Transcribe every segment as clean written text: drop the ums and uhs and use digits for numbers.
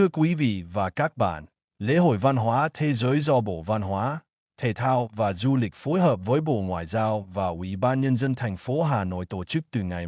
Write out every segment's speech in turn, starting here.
Thưa quý vị và các bạn, lễ hội văn hóa thế giới do Bộ Văn hóa, Thể thao và Du lịch phối hợp với Bộ Ngoại giao và Ủy ban Nhân dân thành phố Hà Nội tổ chức từ ngày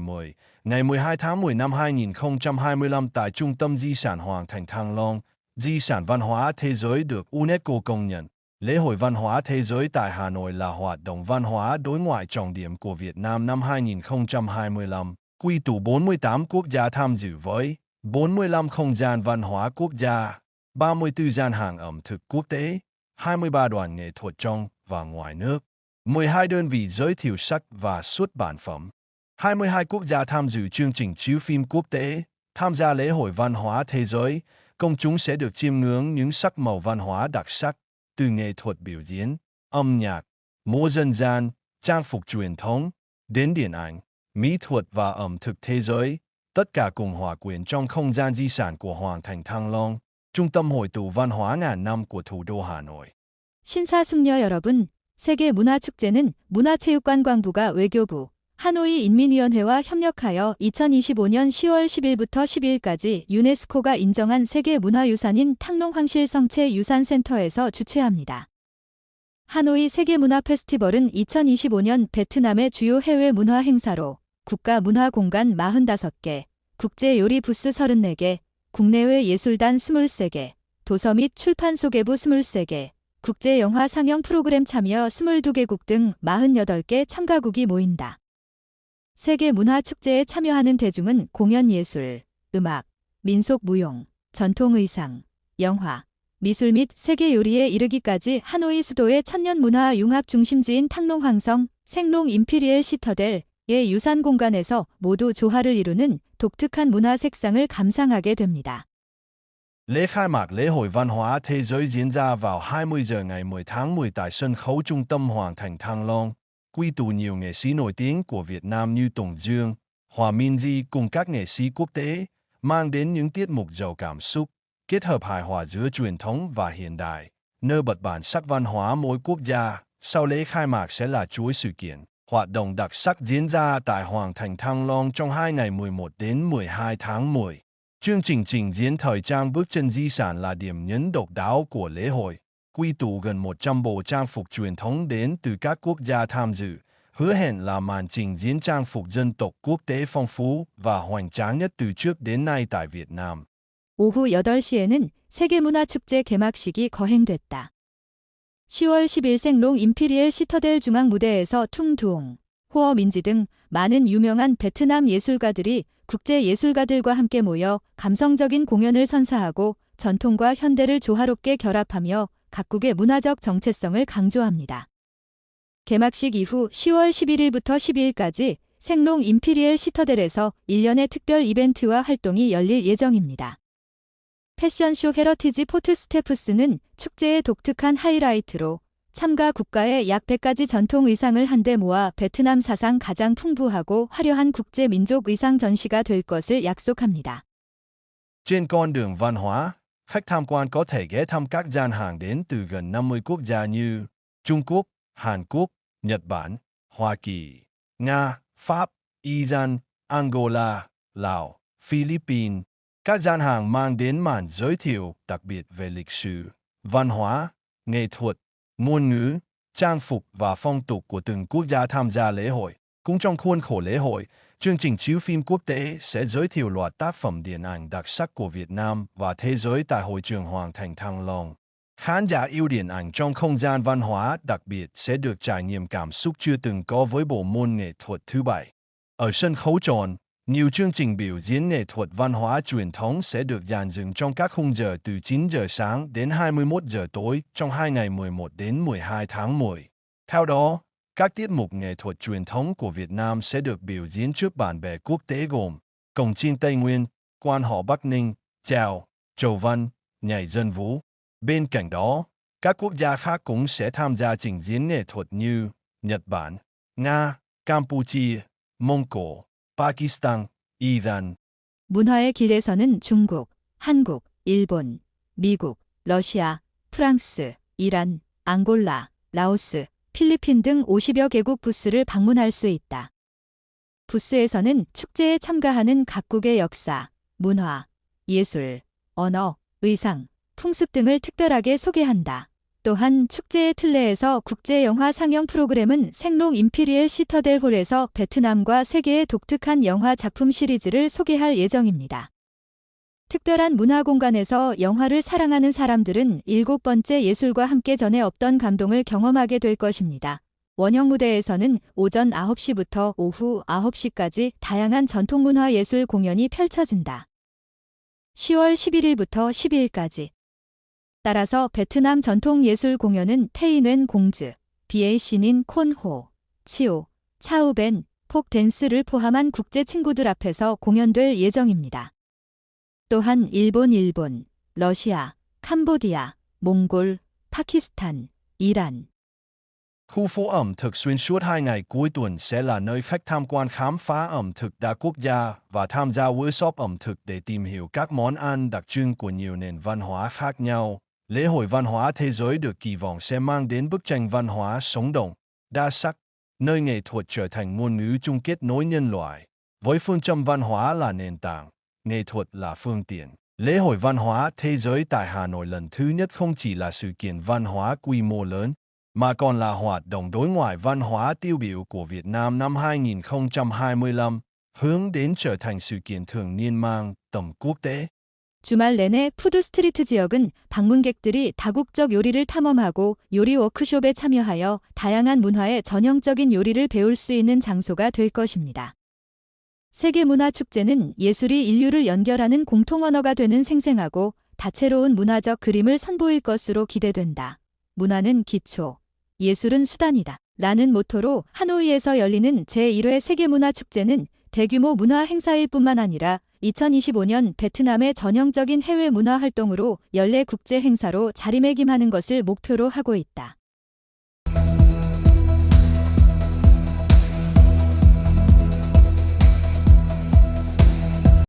12 tháng 10 năm 2025 tại Trung tâm Di sản Hoàng thành Thăng Long, Di sản văn hóa thế giới được UNESCO công nhận. Lễ hội văn hóa thế giới tại Hà Nội là hoạt động văn hóa đối ngoại trọng điểm của Việt Nam năm 2025, quy tụ 48 quốc gia tham dự với 45 không gian văn hóa quốc gia, 34 gian hàng ẩm thực quốc tế, 23 đoàn nghệ thuật trong và ngoài nước, 12 đơn vị giới thiệu sách và xuất bản phẩm, 22 quốc gia tham dự chương trình chiếu phim quốc tế. Tham gia lễ hội văn hóa thế giới, công chúng sẽ được chiêm ngưỡng những sắc màu văn hóa đặc sắc, từ nghệ thuật biểu diễn, âm nhạc, múa dân gian, trang phục truyền thống, đến điện ảnh, mỹ thuật và ẩm thực thế giới, tất cả cùng hòa quyện trong không gian di sản của Hoàng thành Thăng Long, trung tâm hội tụ văn hóa ngàn năm của thủ đô Hà Nội. 신사숙녀 여러분, 세계문화축제는 문화체육관광부가 외교부, 하노이 인민위원회와 협력하여 2025년 10월 10일부터 12일까지 유네스코가 인정한 세계문화유산인 탕롱황실성체 유산센터에서 주최합니다. 하노이 세계문화 페스티벌은 2025년 베트남의 주요 해외 문화 행사로 국가 문화공간 45개, 국제요리 부스 34개, 국내외 예술단 23개, 도서 및 출판 소개부 23개, 국제영화 상영 프로그램 참여 22개국 등 48개 참가국이 모인다. 세계문화축제에 참여하는 대중은 공연예술, 음악, 민속무용, 전통의상, 영화, 미술 및 세계요리에 이르기까지 하노이 수도의 천년문화 융합중심지인 탕롱황성, 생롱 임피리엘 시터델의 유산 공간에서 모두 조화를 이루는 독특한 문화 색상을 감상하게 됩니다. Lễ khai mạc lễ hội văn hóa thế giới diễn ra vào 20 giờ ngày 10 tháng 10 tại sân khấu trung tâm Hoàng thành Thăng Long, quy tụ nhiều nghệ sĩ nổi tiếng của Việt Nam như Tùng Dương, Hòa Minzy cùng các nghệ sĩ quốc tế, mang đến những tiết mục giàu cảm xúc, kết hợp hài hòa giữa truyền thống và hiện đại, nêu bật bản sắc văn hóa mỗi quốc gia. Sau lễ khai mạc sẽ là chuỗi sự kiện, hoạt động đặc sắc diễn ra tại Hoàng thành Thăng Long trong 2 ngày 11 đến 12 tháng 10. Chương trình trình diễn thời trang bước chân di sản là điểm nhấn độc đáo của lễ hội, quy tụ gần 100 bộ trang phục truyền thống đến từ các quốc gia tham dự, hứa hẹn là màn trình diễn trang phục dân tộc quốc tế phong phú và hoành tráng nhất từ trước đến nay tại Việt Nam. 오후 8시에는 세계문화축제 개막식이 거행됐다. 10월 10일 생롱 임피리엘 시터델 중앙 무대에서 퉁두옹, 호어 민지 등 많은 유명한 베트남 예술가들이 국제 예술가들과 함께 모여 감성적인 공연을 선사하고 전통과 현대를 조화롭게 결합하며 각국의 문화적 정체성을 강조합니다. 개막식 이후 10월 11일부터 12일까지 생롱 임피리엘 시터델에서 1년의 특별 이벤트와 활동이 열릴 예정입니다. 패션쇼 헤러티지 포트스테프스는 축제의 독특한 하이라이트로 참가 국가의 약 100가지 전통 의상을 한데 모아 베트남 사상 가장 풍부하고 화려한 국제 민족 의상 전시가 될 것을 약속합니다. Trên con đường văn hóa, khách tham quan có thể ghé thăm các gian hàng đến từ gần 50 quốc gia như Trung Quốc, Hàn Quốc, Nhật Bản, Hoa Kỳ, Nga, Pháp, Iran, Angola, Lào, Philippines. Các gian hàng mang đến màn giới thiệu đặc biệt về lịch sử, văn hóa, nghệ thuật, ngôn ngữ, trang phục và phong tục của từng quốc gia tham gia lễ hội. Cũng trong khuôn khổ lễ hội, chương trình chiếu phim quốc tế sẽ giới thiệu loạt tác phẩm điện ảnh đặc sắc của Việt Nam và thế giới tại hội trường Hoàng thành Thăng Long. Khán giả yêu điện ảnh trong không gian văn hóa đặc biệt sẽ được trải nghiệm cảm xúc chưa từng có với bộ môn nghệ thuật thứ 7. Ở sân khấu tròn, nhiều chương trình biểu diễn nghệ thuật văn hóa truyền thống sẽ được dàn dựng trong các khung giờ từ 9 giờ sáng đến 21 giờ tối trong 2 ngày 11 đến 12 tháng 10. Theo đó, các tiết mục nghệ thuật truyền thống của Việt Nam sẽ được biểu diễn trước bạn bè quốc tế gồm Cồng chiêng Tây Nguyên, quan họ Bắc Ninh, chèo, trầu văn, nhảy dân vũ. Bên cạnh đó, các quốc gia khác cũng sẽ tham gia trình diễn nghệ thuật như Nhật Bản, Nga, Campuchia, Mông Cổ, Pakistan, Iran. 문화의 길에서는 중국, 한국, 일본, 미국, 러시아, 프랑스, 이란, 앙골라, 라오스, 필리핀 등 50여 개국 부스를 방문할 수 있다. 부스에서는 축제에 참가하는 각국의 역사, 문화, 예술, 언어, 의상, 풍습 등을 특별하게 소개한다. 또한 축제의 틀내에서 국제 영화 상영 프로그램은 생롱 임피리엘 시터델 홀에서 베트남과 세계의 독특한 영화 작품 시리즈를 소개할 예정입니다. 특별한 문화 공간에서 영화를 사랑하는 사람들은 7번째 예술과 함께 전에 없던 감동을 경험하게 될 것입니다. 원형 무대에서는 오전 9시부터 오후 9시까지 다양한 전통문화 예술 공연이 펼쳐진다. 10월 11일부터 12일까지. 따라서 베트남 전통 예술 공연은 테이뉸 공즈, 비에이신인 콘호, 치오, 차우벤, 폭 댄스를 포함한 국제 친구들 앞에서 공연될 예정입니다. 또한 일본, 러시아, 캄보디아, 몽골, 파키스탄, Iran. Khu phố ẩm thực xuyên suốt 2 ngày cuối tuần sẽ là nơi khách tham quan khám phá ẩm thực đa quốc gia và tham gia workshop ẩm thực để tìm hiểu các món ăn đặc trưng của nhiều nền văn hóa khác nhau. Lễ hội văn hóa thế giới được kỳ vọng sẽ mang đến bức tranh văn hóa sống động, đa sắc, nơi nghệ thuật trở thành ngôn ngữ chung kết nối nhân loại. Với phương châm văn hóa là nền tảng, nghệ thuật là phương tiện. Lễ hội văn hóa thế giới tại Hà Nội lần thứ nhất không chỉ là sự kiện văn hóa quy mô lớn, mà còn là hoạt động đối ngoại văn hóa tiêu biểu của Việt Nam năm 2025, hướng đến trở thành sự kiện thường niên mang tầm quốc tế. 주말 내내 푸드스트리트 지역은 방문객들이 다국적 요리를 탐험하고 요리 워크숍에 참여하여 다양한 문화의 전형적인 요리를 배울 수 있는 장소가 될 것입니다. 세계문화축제는 예술이 인류를 연결하는 공통언어가 되는 생생하고 다채로운 문화적 그림을 선보일 것으로 기대된다. 문화는 기초, 예술은 수단이다. 라는 모토로 하노이에서 열리는 제1회 세계문화축제는 대규모 문화 행사일 뿐만 아니라 2025년 베트남의 전형적인 해외 문화 활동으로 연례 국제 행사로 자리매김하는 것을 목표로 하고 있다.